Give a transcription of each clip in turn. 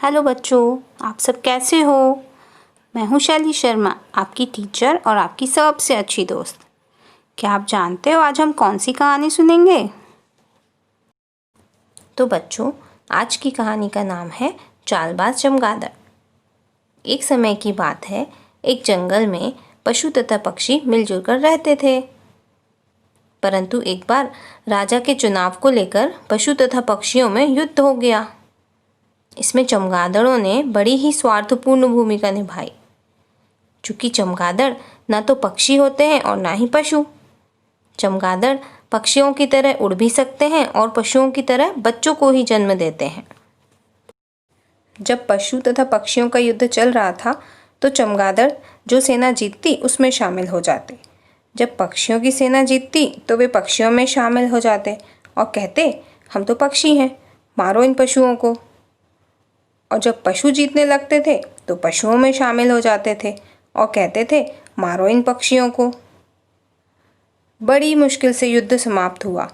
Hello बच्चों, आप सब कैसे हो। मैं हूँ शैली शर्मा, आपकी टीचर और आपकी सबसे अच्छी दोस्त। क्या आप जानते हो आज हम कौन सी कहानी सुनेंगे? तो बच्चों, आज की कहानी का नाम है चालबाज चमगादड़। एक समय की बात है, एक जंगल में पशु तथा पक्षी मिलजुल कर रहते थे। परंतु एक बार राजा के चुनाव को लेकर पशु तथा पक्षियों में युद्ध हो गया। इसमें चमगादड़ों ने बड़ी ही स्वार्थपूर्ण भूमिका निभाई। चूंकि चमगादड़ ना तो पक्षी होते हैं और ना ही पशु। चमगादड़ पक्षियों की तरह उड़ भी सकते हैं और पशुओं की तरह बच्चों को ही जन्म देते हैं। जब पशु तथा पक्षियों का युद्ध चल रहा था तो चमगादड़ जो सेना जीतती उसमें शामिल हो जाते। जब पक्षियों की सेना जीतती तो वे पक्षियों में शामिल हो जाते और कहते, हम तो पक्षी हैं, मारो इन पशुओं को। और जब पशु जीतने लगते थे तो पशुओं में शामिल हो जाते थे और कहते थे, मारो इन पक्षियों को। बड़ी मुश्किल से युद्ध समाप्त हुआ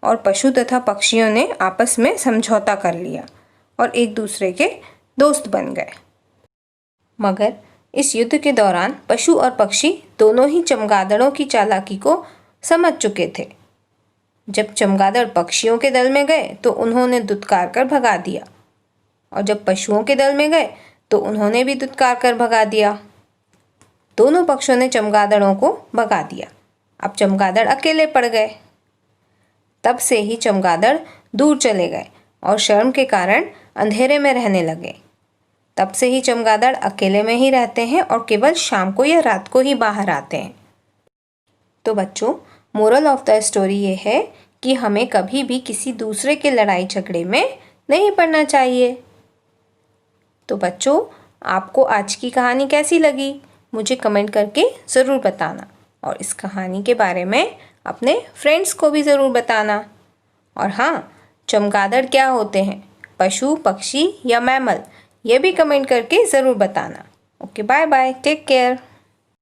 और पशु तथा पक्षियों ने आपस में समझौता कर लिया और एक दूसरे के दोस्त बन गए। मगर इस युद्ध के दौरान पशु और पक्षी दोनों ही चमगादड़ों की चालाकी को समझ चुके थे। जब चमगादड़ पक्षियों के दल में गए तो उन्होंने दुत्कार कर भगा दिया और जब पशुओं के दल में गए तो उन्होंने भी दुत्कार कर भगा दिया। दोनों पक्षों ने चमगादड़ों को भगा दिया। अब चमगादड़ अकेले पड़ गए। तब से ही चमगादड़ दूर चले गए और शर्म के कारण अंधेरे में रहने लगे। तब से ही चमगादड़ अकेले में ही रहते हैं और केवल शाम को या रात को ही बाहर आते हैं। तो बच्चों, मोरल ऑफ द स्टोरी ये है कि हमें कभी भी किसी दूसरे के लड़ाई झगड़े में नहीं पड़ना चाहिए। तो बच्चों, आपको आज की कहानी कैसी लगी मुझे कमेंट करके ज़रूर बताना और इस कहानी के बारे में अपने फ्रेंड्स को भी ज़रूर बताना। और हाँ, चमगादड़ क्या होते हैं, पशु, पक्षी या मैमल, ये भी कमेंट करके ज़रूर बताना। Okay, bye bye, take care.